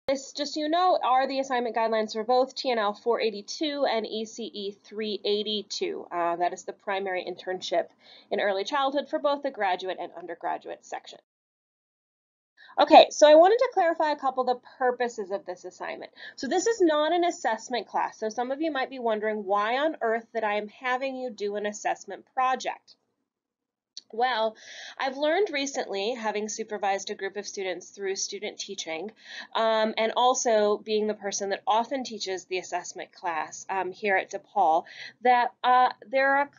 This, just so you know, are the assignment guidelines for both TNL 482 and ECE 382. That is the primary internship in early childhood for both the graduate and undergraduate section. Okay, so I wanted to clarify a couple of the purposes of this assignment. So this is not an assessment class. So some of you might be wondering why on earth that I am having you do an assessment project. Well, I've learned recently, having supervised a group of students through student teaching, and also being the person that often teaches the assessment class here at DePaul, that there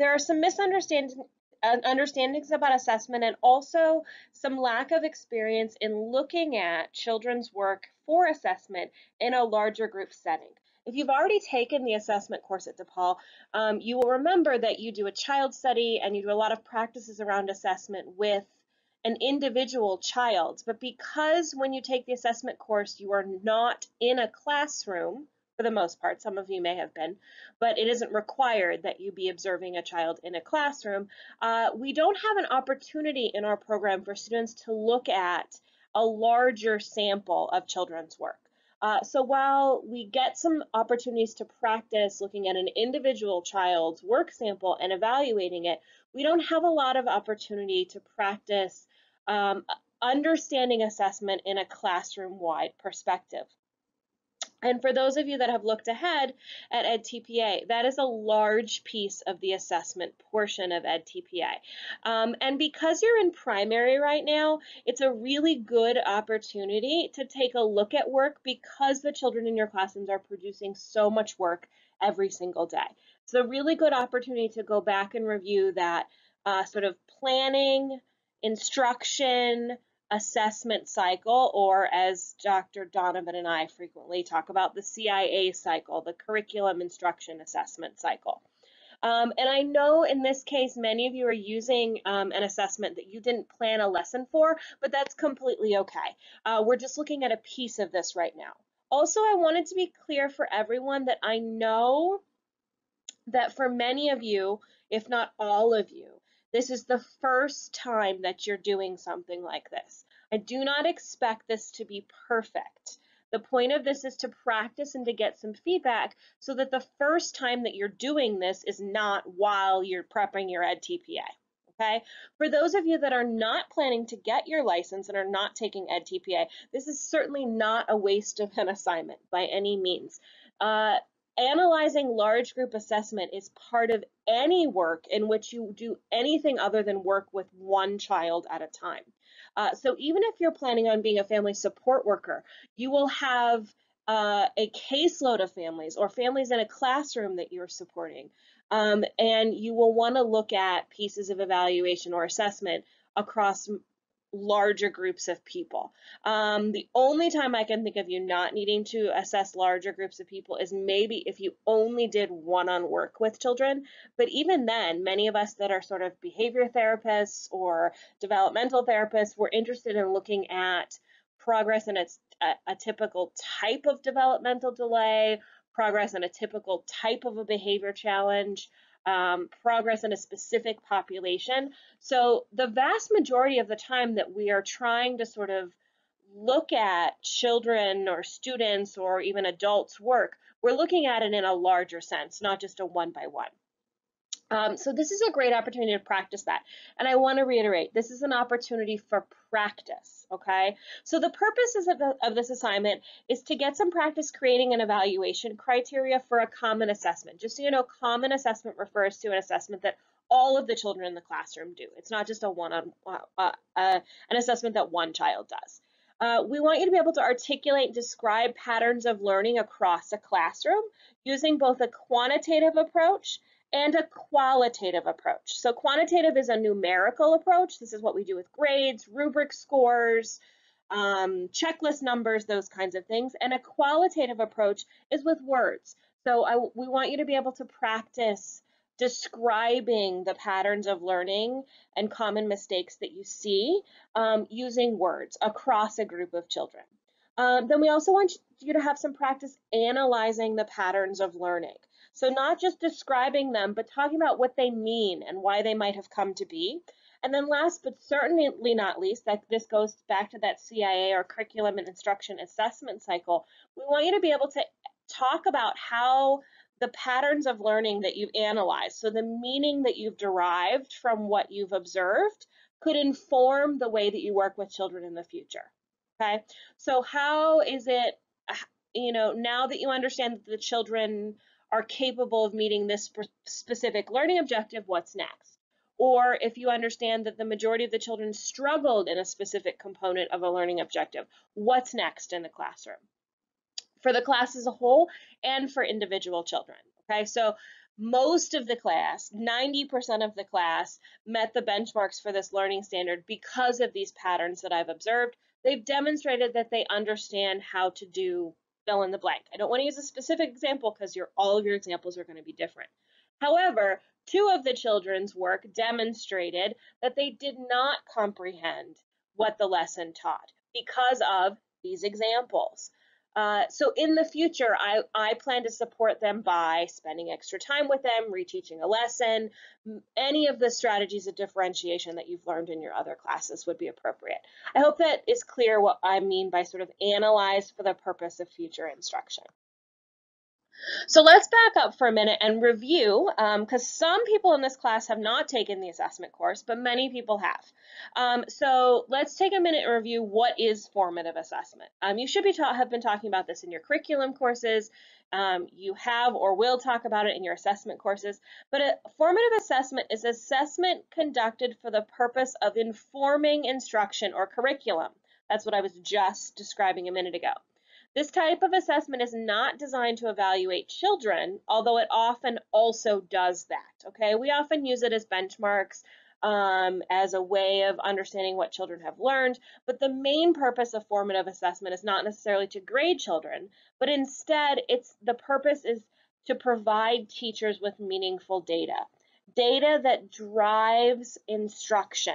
are some understandings about assessment and also some lack of experience in looking at children's work for assessment in a larger group setting. If you've already taken the assessment course at DePaul, you will remember that you do a child study and you do a lot of practices around assessment with an individual child. But because when you take the assessment course, you are not in a classroom, for the most part, some of you may have been, but it isn't required that you be observing a child in a classroom. We don't have an opportunity in our program for students to look at a larger sample of children's work. So while we get some opportunities to practice looking at an individual child's work sample and evaluating it, we don't have a lot of opportunity to practice understanding assessment in a classroom-wide perspective. And for those of you that have looked ahead at EdTPA, that is a large piece of the assessment portion of EdTPA. And because you're in primary right now, it's a really good opportunity to take a look at work because the children in your classrooms are producing so much work every single day. It's a really good opportunity to go back and review that sort of planning, instruction, assessment cycle, or as Dr. Donovan and I frequently talk about, the CIA cycle, the curriculum instruction assessment cycle. And I know in this case, many of you are using an assessment that you didn't plan a lesson for, but that's completely okay. We're just looking at a piece of this right now. Also, I wanted to be clear for everyone that I know that for many of you, if not all of you, this is the first time that you're doing something like this. I do not expect this to be perfect. The point of this is to practice and to get some feedback so that the first time that you're doing this is not while you're prepping your EdTPA. Okay? For those of you that are not planning to get your license and are not taking EdTPA, this is certainly not a waste of an assignment by any means. Analyzing large group assessment is part of any work in which you do anything other than work with one child at a time. So even if you're planning on being a family support worker, you will have a caseload of families or families in a classroom that you're supporting. And you will want to look at pieces of evaluation or assessment across larger groups of people. The only time I can think of you not needing to assess larger groups of people is maybe if you only did one-on-one work with children. But even then, many of us that are sort of behavior therapists or developmental therapists, we're interested in looking at progress in a typical type of developmental delay, progress in a typical type of a behavior challenge, progress in a specific population. So the vast majority of the time that we are trying to sort of look at children or students or even adults' work, we're looking at it in a larger sense, not just a one-by-one. So this is a great opportunity to practice that. And I want to reiterate, this is an opportunity for practice, okay? So the purposes of this assignment is to get some practice creating an evaluation criteria for a common assessment. Just so you know, common assessment refers to an assessment that all of the children in the classroom do. It's not just an assessment that one child does. We want you to be able to articulate and describe patterns of learning across a classroom using both a quantitative approach and a qualitative approach. So quantitative is a numerical approach. This is what we do with grades, rubric scores, checklist numbers, those kinds of things. And a qualitative approach is with words. So we want you to be able to practice describing the patterns of learning and common mistakes that you see using words across a group of children. Then we also want you to have some practice analyzing the patterns of learning. So not just describing them, but talking about what they mean and why they might have come to be. And then last but certainly not least, that this goes back to that CIA or curriculum and instruction assessment cycle, we want you to be able to talk about how the patterns of learning that you've analyzed, so the meaning that you've derived from what you've observed, could inform the way that you work with children in the future. Okay, so how is it, now that you understand that the children are capable of meeting this specific learning objective, what's next? Or if you understand that the majority of the children struggled in a specific component of a learning objective, what's next in the classroom? For the class as a whole and for individual children. Okay, so most of the class, 90% of the class, met the benchmarks for this learning standard because of these patterns that I've observed. They've demonstrated that they understand how to do fill in the blank. I don't want to use a specific example because all of your examples are going to be different. However, 2 of the children's work demonstrated that they did not comprehend what the lesson taught because of these examples. So in the future, I plan to support them by spending extra time with them, reteaching a lesson. Any of the strategies of differentiation that you've learned in your other classes would be appropriate. I hope that is clear what I mean by sort of analyze for the purpose of future instruction. So let's back up for a minute and review, because some people in this class have not taken the assessment course, but many people have. So let's take a minute and review what is formative assessment. You should have been talking about this in your curriculum courses. You have or will talk about it in your assessment courses. But a formative assessment is assessment conducted for the purpose of informing instruction or curriculum. That's what I was just describing a minute ago. This type of assessment is not designed to evaluate children, although it often also does that, okay? We often use it as benchmarks, as a way of understanding what children have learned, but the main purpose of formative assessment is not necessarily to grade children, but instead the purpose is to provide teachers with meaningful data that drives instruction.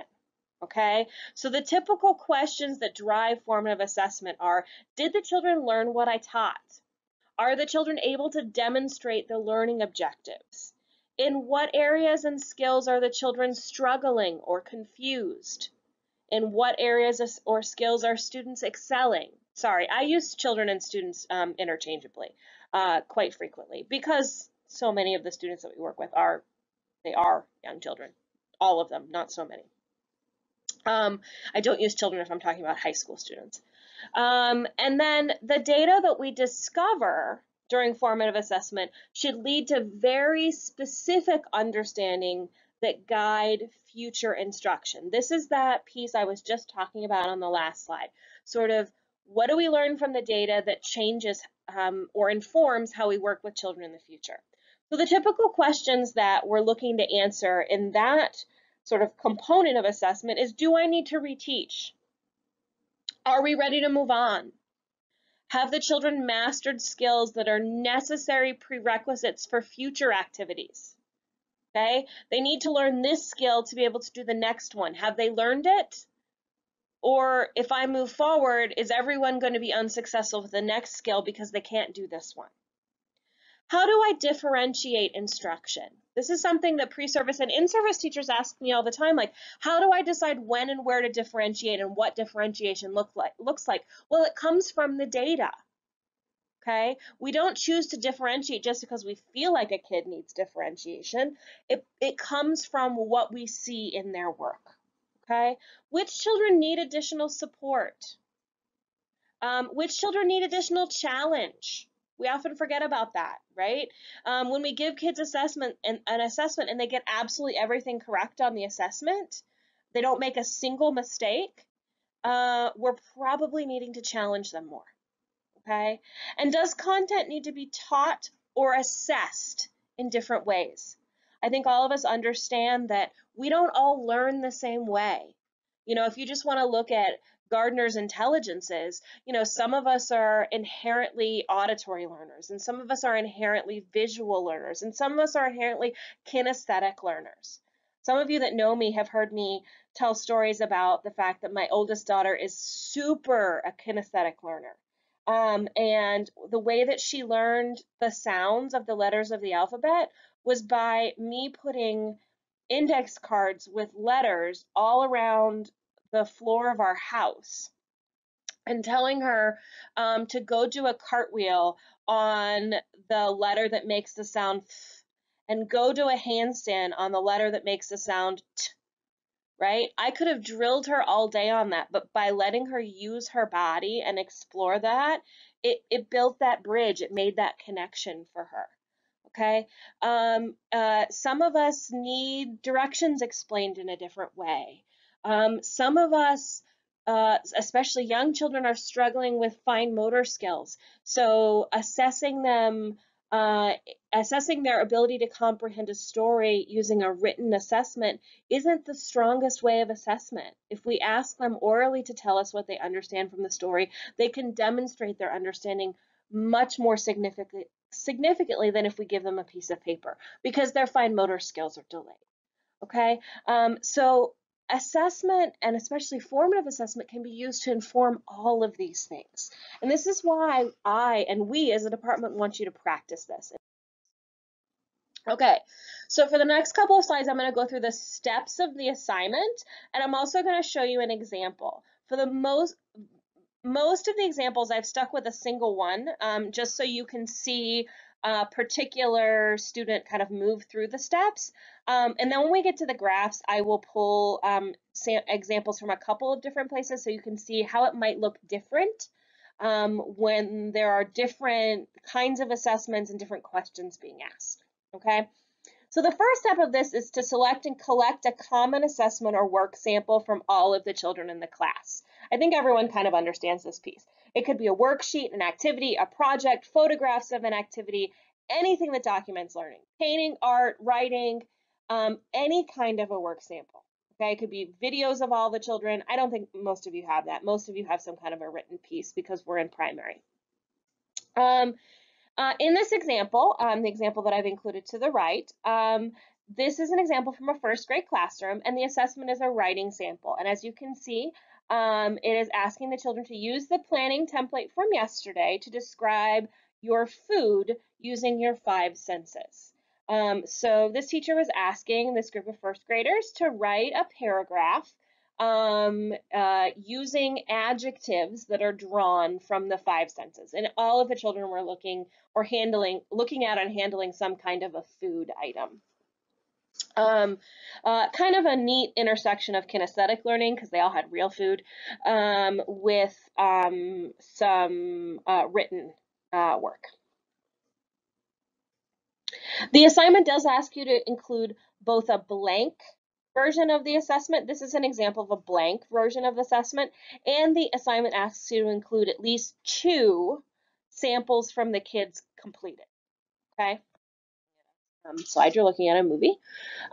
Okay, so the typical questions that drive formative assessment are, did the children learn what I taught? Are the children able to demonstrate the learning objectives? In what areas and skills are the children struggling or confused? In what areas or skills are students excelling? Sorry, I use children and students interchangeably quite frequently because so many of the students that we work with are young children, all of them, not so many. I don't use children if I'm talking about high school students. And then the data that we discover during formative assessment should lead to very specific understanding that guide future instruction. This is that piece I was just talking about on the last slide. Sort of, what do we learn from the data that changes or informs how we work with children in the future? So the typical questions that we're looking to answer in that sort of component of assessment is, do I need to reteach? Are we ready to move on? Have the children mastered skills that are necessary prerequisites for future activities? Okay, they need to learn this skill to be able to do the next one. Have they learned it? Or if I move forward, is everyone going to be unsuccessful with the next skill because they can't do this one? How do I differentiate instruction? This is something that pre-service and in-service teachers ask me all the time, like, how do I decide when and where to differentiate and what differentiation looks like? Well, it comes from the data, okay? We don't choose to differentiate just because we feel like a kid needs differentiation. It comes from what we see in their work, okay? Which children need additional support? Which children need additional challenge? We often forget about that, right? When we give kids an assessment and they get absolutely everything correct on the assessment, they don't make a single mistake, we're probably needing to challenge them more, okay? And does content need to be taught or assessed in different ways? I think all of us understand that we don't all learn the same way. If you just want to look at Gardner's intelligences, some of us are inherently auditory learners, and some of us are inherently visual learners, and some of us are inherently kinesthetic learners. Some of you that know me have heard me tell stories about the fact that my oldest daughter is super a kinesthetic learner. And the way that she learned the sounds of the letters of the alphabet was by me putting index cards with letters all around the floor of our house and telling her to go do a cartwheel on the letter that makes the sound th, and go do a handstand on the letter that makes the sound t, right? I could have drilled her all day on that, but by letting her use her body and explore that, it built that bridge. It made that connection for her. Okay. Some of us need directions explained in a different way. Some of us, especially young children, are struggling with fine motor skills. So uh, assessing their ability to comprehend a story using a written assessment isn't the strongest way of assessment. If we ask them orally to tell us what they understand from the story, they can demonstrate their understanding much more significantly than if we give them a piece of paper because their fine motor skills are delayed. Okay, so assessment, and especially formative assessment, can be used to inform all of these things. And this is why I and we as a department want you to practice this. Okay, so for the next couple of slides, I'm going to go through the steps of the assignment, and I'm also going to show you an example. For the most of the examples, I've stuck with a single one, just so you can see a particular student kind of move through the steps. And then when we get to the graphs, I will pull examples from a couple of different places so you can see how it might look different when there are different kinds of assessments and different questions being asked. Okay. So the first step of this is to select and collect a common assessment or work sample from all of the children in the class. I think everyone kind of understands this piece. It could be a worksheet, an activity, a project, photographs of an activity, anything that documents learning, painting, art, writing, any kind of a work sample. Okay, it could be videos of all the children. I don't think most of you have that. Most of you have some kind of a written piece because we're in primary. In this example, the example that I've included to the right, this is an example from a first grade classroom, and the assessment is a writing sample. And as you can see, it is asking the children to use the planning template from yesterday to describe your food using your 5 senses. So this teacher was asking this group of first graders to write a paragraph using adjectives that are drawn from the 5 senses. And all of the children were looking at and handling some kind of a food item. Kind of a neat intersection of kinesthetic learning because they all had real food with some written work. The assignment does ask you to include both a blank version of the assessment. This is an example of a blank version of the assessment, and the assignment asks you to include at least 2 samples from the kids completed. Okay. Slide, you're looking at a movie.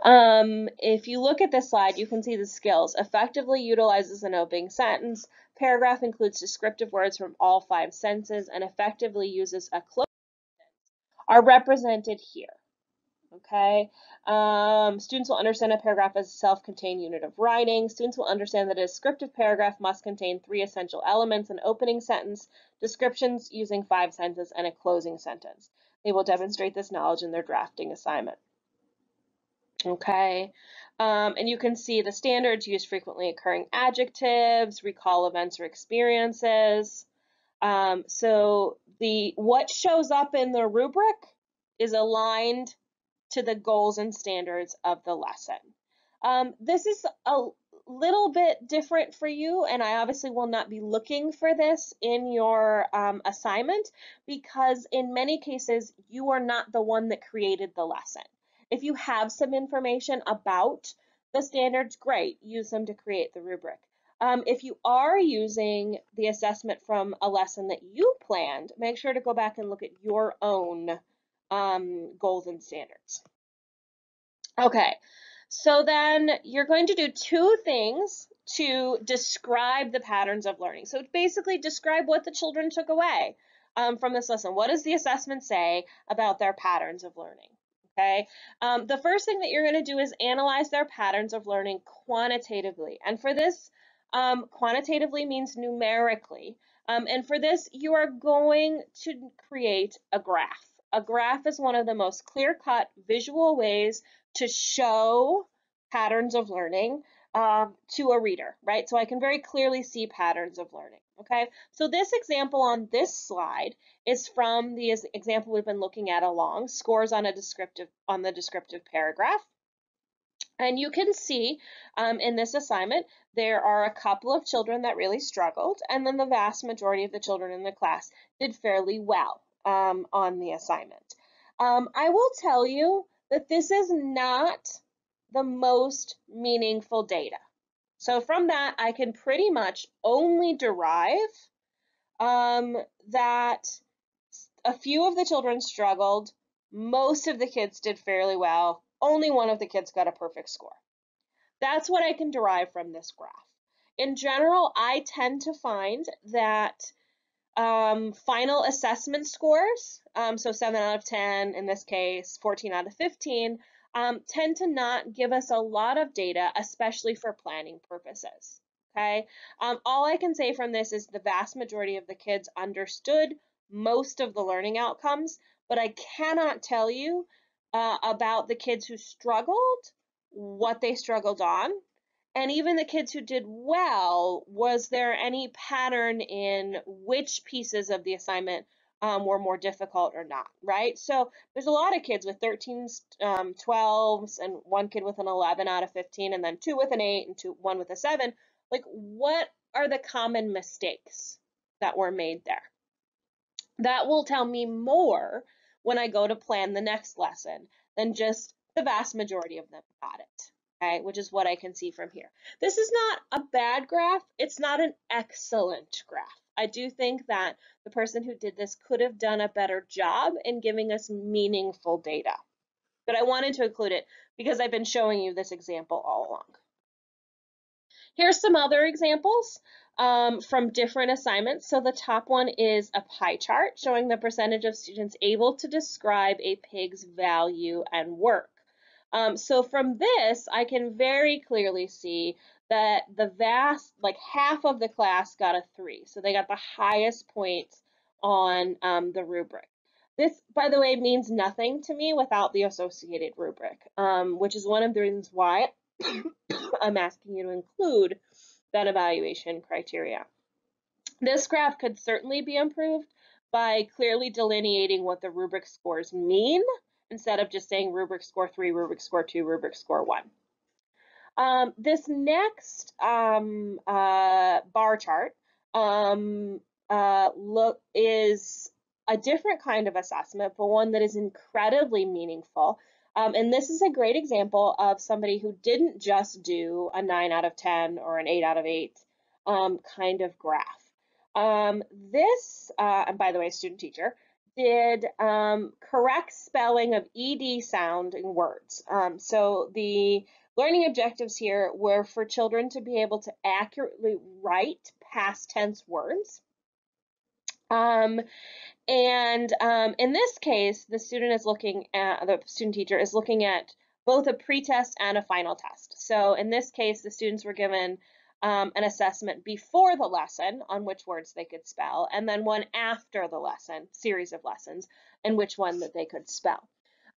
If you look at this slide, you can see the skills. Effectively utilizes an opening sentence. Paragraph includes descriptive words from all 5 senses, and effectively uses a closing sentence are represented here. Okay. Students will understand a paragraph as a self-contained unit of writing. Students will understand that a descriptive paragraph must contain 3 essential elements: an opening sentence, descriptions using 5 sentences, and a closing sentence. They will demonstrate this knowledge in their drafting assignment. Okay. And you can see the standards: use frequently occurring adjectives, recall events or experiences. So what shows up in the rubric is aligned to the goals and standards of the lesson. This is a little bit different for you, and I obviously will not be looking for this in your assignment because in many cases you are not the one that created the lesson. If you have some information about the standards, great, use them to create the rubric. If you are using the assessment from a lesson that you planned, make sure to go back and look at your own goals and standards. Okay, so then you're going to do 2 things to describe the patterns of learning. So basically describe what the children took away from this lesson. What does the assessment say about their patterns of learning? Okay, the first thing that you're going to do is analyze their patterns of learning quantitatively. And for this, quantitatively means numerically. And for this, you are going to create a graph. A graph is one of the most clear-cut visual ways to show patterns of learning to a reader, right? So I can very clearly see patterns of learning, okay? So this example on this slide is from the example we've been looking at along, scores on the descriptive paragraph. And you can see in this assignment, there are a couple of children that really struggled, and then the vast majority of the children in the class did fairly well on the assignment. I will tell you that this is not the most meaningful data. So from that, I can pretty much only derive that a few of the children struggled, most of the kids did fairly well, only one of the kids got a perfect score. That's what I can derive from this graph. In general, I tend to find that final assessment scores, so 7 out of 10 in this case, 14 out of 15, tend to not give us a lot of data, especially for planning purposes. Okay, all I can say from this is the vast majority of the kids understood most of the learning outcomes, but I cannot tell you about the kids who struggled, what they struggled on, and even the kids who did well, was there any pattern in which pieces of the assignment were more difficult or not, right? So there's a lot of kids with 13s, 12s, and one kid with an 11 out of 15, and then two with an 8 and one with a 7. Like, what are the common mistakes that were made there? That will tell me more when I go to plan the next lesson than just the vast majority of them got it, okay, which is what I can see from here. This is not a bad graph. It's not an excellent graph. I do think that the person who did this could have done a better job in giving us meaningful data. But I wanted to include it because I've been showing you this example all along. Here's some other examples from different assignments. So the top one is a pie chart showing the percentage of students able to describe a pig's value and work. So from this, I can very clearly see that like half of the class got a 3. So they got the highest points on the rubric. This, by the way, means nothing to me without the associated rubric, which is one of the reasons why I'm asking you to include that evaluation criteria. This graph could certainly be improved by clearly delineating what the rubric scores mean instead of just saying rubric score 3, rubric score 2, rubric score 1. This next bar chart is a different kind of assessment, but one that is incredibly meaningful. And this is a great example of somebody who didn't just do a 9 out of 10 or an 8 out of 8 kind of graph. And by the way, student teacher, did correct spelling of ED sounding words. So the learning objectives here were for children to be able to accurately write past tense words. In this case, the student teacher is looking at both a pretest and a final test. So in this case, the students were given an assessment before the lesson on which words they could spell, and then one after the lesson, series of lessons, and which one that they could spell.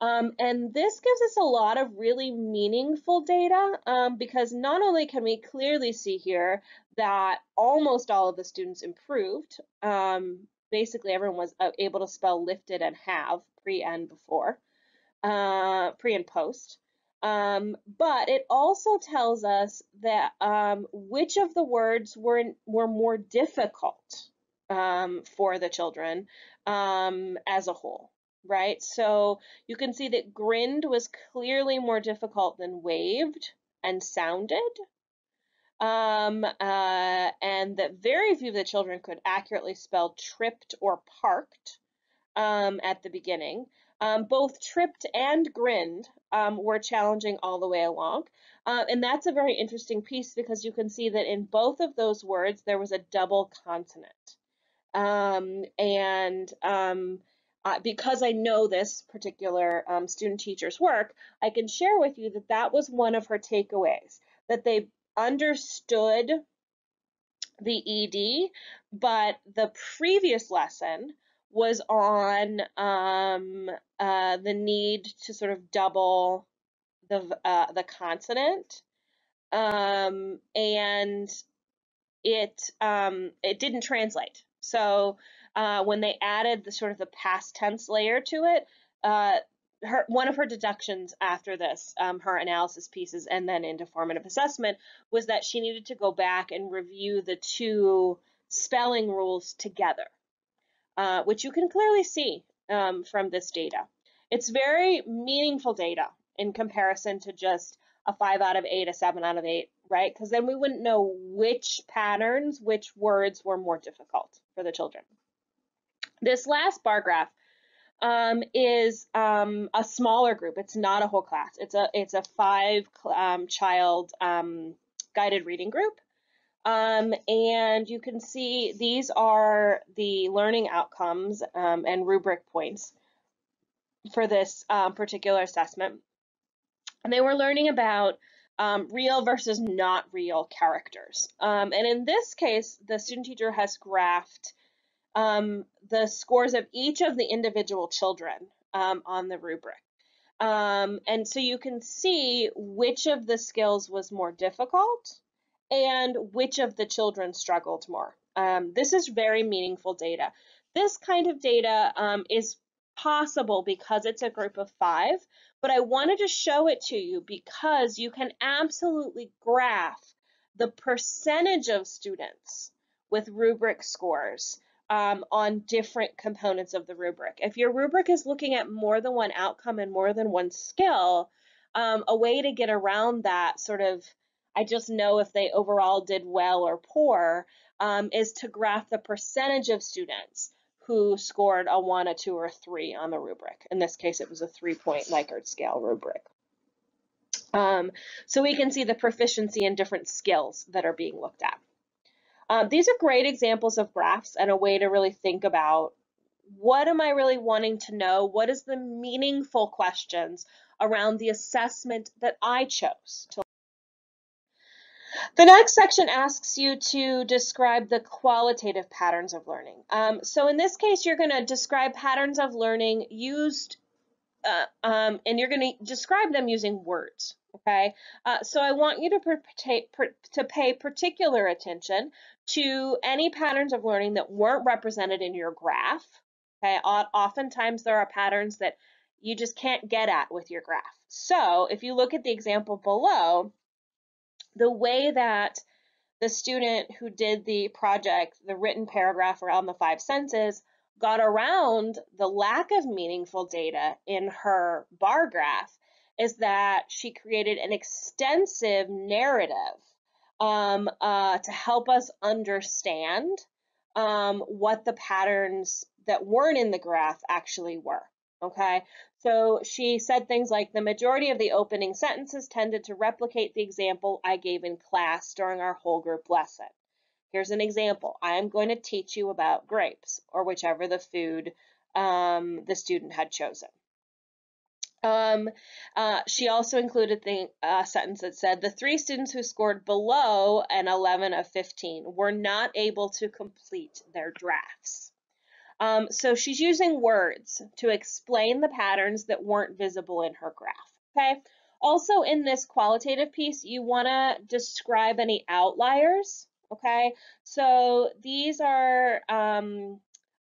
And this gives us a lot of really meaningful data because not only can we clearly see here that almost all of the students improved, basically everyone was able to spell lifted and have pre and before, pre and post. But it also tells us that which of the words were more difficult for the children as a whole, right? So you can see that grinned was clearly more difficult than waved and sounded. And that very few of the children could accurately spell tripped or parked at the beginning. Both tripped and grinned were challenging all the way along. And that's a very interesting piece because you can see that in both of those words, there was a double consonant. Because I know this particular student teacher's work, I can share with you that that was one of her takeaways, that they understood the ED, but the previous lesson was on the need to sort of double the consonant, and it didn't translate. So when they added the sort of the past tense layer to it, one of her deductions after this, her analysis pieces and then into formative assessment, was that she needed to go back and review the two spelling rules together, which you can clearly see from this data. It's very meaningful data in comparison to just a 5 out of 8, a 7 out of 8, right? Because then we wouldn't know which patterns, which words were more difficult for the children. This last bar graph is a smaller group. It's not a whole class. It's a 5 child guided reading group. And you can see these are the learning outcomes and rubric points for this particular assessment. And they were learning about real versus not real characters. And in this case, the student teacher has graphed the scores of each of the individual children on the rubric. And so you can see which of the skills was more difficult and which of the children struggled more. This is very meaningful data. This kind of data is possible because it's a group of 5, but I wanted to show it to you because you can absolutely graph the percentage of students with rubric scores on different components of the rubric. If your rubric is looking at more than one outcome and more than one skill, a way to get around that sort of, I just know if they overall did well or poor, is to graph the percentage of students who scored a 1, a 2, or a 3 on the rubric. In this case, it was a 3-point Likert scale rubric. So we can see the proficiency in different skills that are being looked at. These are great examples of graphs and a way to really think about what am I really wanting to know? What is the meaningful questions around the assessment that I chose to. The next section asks you to describe the qualitative patterns of learning. So in this case, you're going to describe patterns of learning used, and you're going to describe them using words. Okay, so I want you to pay particular attention to any patterns of learning that weren't represented in your graph. Okay, oftentimes there are patterns that you just can't get at with your graph. So if you look at the example below, the way that the student who did the project, the written paragraph around the 5 senses, got around the lack of meaningful data in her bar graph is that she created an extensive narrative to help us understand what the patterns that weren't in the graph actually were. Okay, so she said things like the majority of the opening sentences tended to replicate the example I gave in class during our whole group lesson. Here's an example. I am going to teach you about grapes, or whichever the food the student had chosen. She also included the sentence that said the 3 students who scored below an 11 of 15 were not able to complete their drafts. So she's using words to explain the patterns that weren't visible in her graph. Okay. Also in this qualitative piece, you want to describe any outliers. Okay. So these are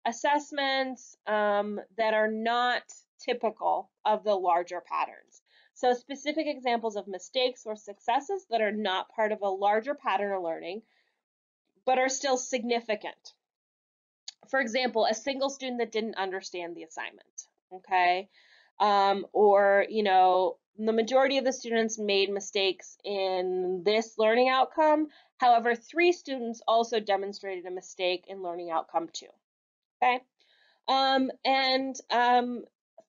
assessments that are not typical of the larger patterns. So specific examples of mistakes or successes that are not part of a larger pattern of learning, but are still significant. For example, a single student that didn't understand the assignment, okay? Or, you know, the majority of the students made mistakes in this learning outcome. However, 3 students also demonstrated a mistake in learning outcome 2, okay?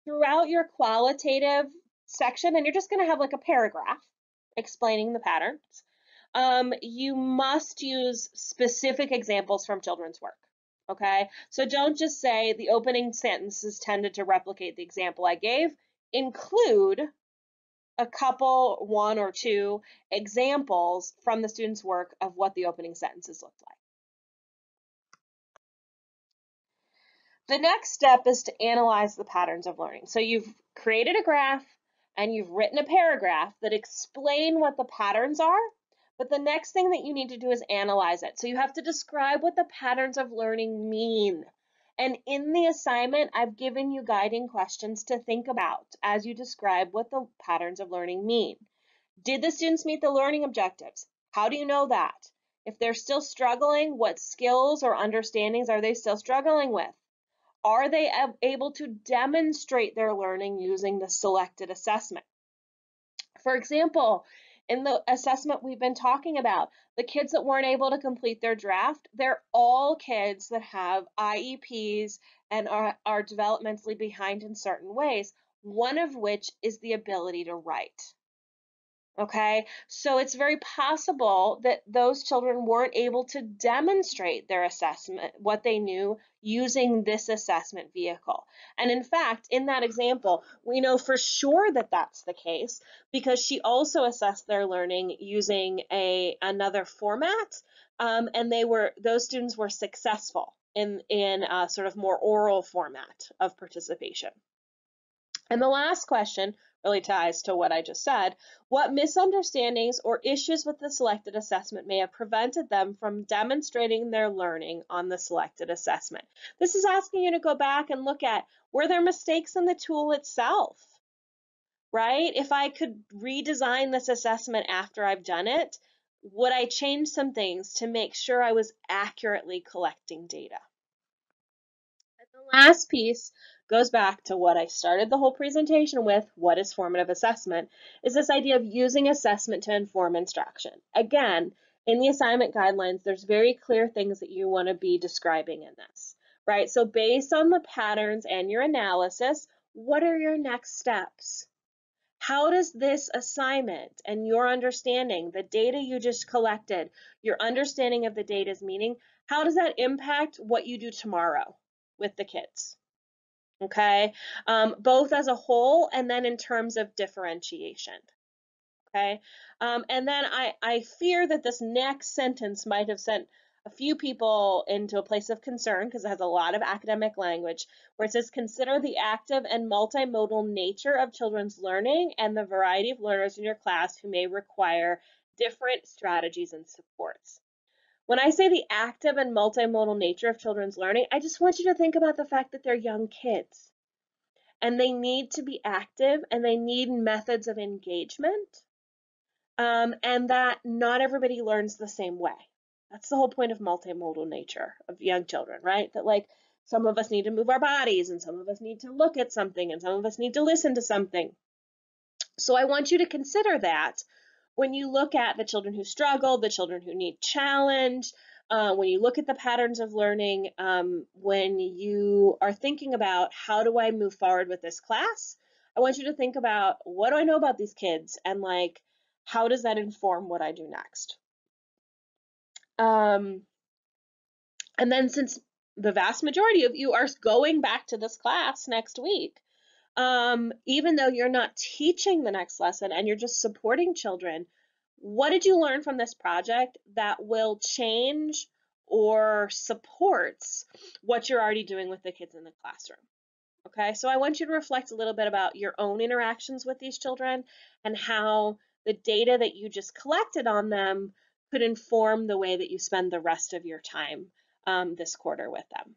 Throughout your qualitative section, and you're just gonna have like a paragraph explaining the patterns, you must use specific examples from children's work. Okay, so don't just say the opening sentences tended to replicate the example I gave. Include a couple, 1 or 2 examples from the student's work of what the opening sentences looked like. The next step is to analyze the patterns of learning. So you've created a graph, and you've written a paragraph that explain what the patterns are, but the next thing that you need to do is analyze it. So you have to describe what the patterns of learning mean. And in the assignment, I've given you guiding questions to think about as you describe what the patterns of learning mean. Did the students meet the learning objectives? How do you know that? If they're still struggling, what skills or understandings are they still struggling with? Are they able to demonstrate their learning using the selected assessment? For example, in the assessment we've been talking about, the kids that weren't able to complete their draft, they're all kids that have IEPs and are developmentally behind in certain ways, one of which is the ability to write. Okay, so it's very possible that those children weren't able to demonstrate their assessment, what they knew, using this assessment vehicle. And in fact, in that example, we know for sure that that's the case because she also assessed their learning using another format, and those students were successful in a sort of more oral format of participation. And the last question really ties to what I just said. What misunderstandings or issues with the selected assessment may have prevented them from demonstrating their learning on the selected assessment? This is asking you to go back and look at, were there mistakes in the tool itself? Right? If I could redesign this assessment after I've done it, would I change some things to make sure I was accurately collecting data? The last piece goes back to what I started the whole presentation with, what is formative assessment, is this idea of using assessment to inform instruction. Again, in the assignment guidelines, there's very clear things that you want to be describing in this, right? So based on the patterns and your analysis, what are your next steps? How does this assignment and your understanding, the data you just collected, your understanding of the data's meaning, how does that impact what you do tomorrow with the kids? Okay, both as a whole and then in terms of differentiation. Okay, and then I fear that this next sentence might have sent a few people into a place of concern because it has a lot of academic language where it says consider the active and multimodal nature of children's learning and the variety of learners in your class who may require different strategies and supports. When I say the active and multimodal nature of children's learning, I just want you to think about the fact that they're young kids and they need to be active and they need methods of engagement, and that not everybody learns the same way. That's the whole point of multimodal nature of young children, right? That like some of us need to move our bodies and some of us need to look at something and some of us need to listen to something. So I want you to consider that when you look at the children who struggle, the children who need challenge, when you look at the patterns of learning, when you are thinking about how do I move forward with this class, I want you to think about what do I know about these kids and like how does that inform what I do next? And then since the vast majority of you are going back to this class next week, even though you're not teaching the next lesson and you're just supporting children, what did you learn from this project that will change or supports what you're already doing with the kids in the classroom? Okay, so I want you to reflect a little bit about your own interactions with these children and how the data that you just collected on them could inform the way that you spend the rest of your time this quarter with them.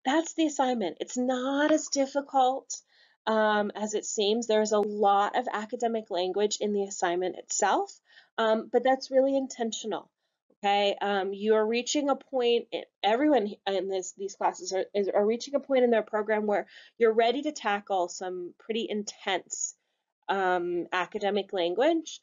That's the assignment. It's not as difficult as it seems. There's a lot of academic language in the assignment itself, but that's really intentional. Okay, you're reaching a point. Everyone in these classes are reaching a point in their program where you're ready to tackle some pretty intense academic language.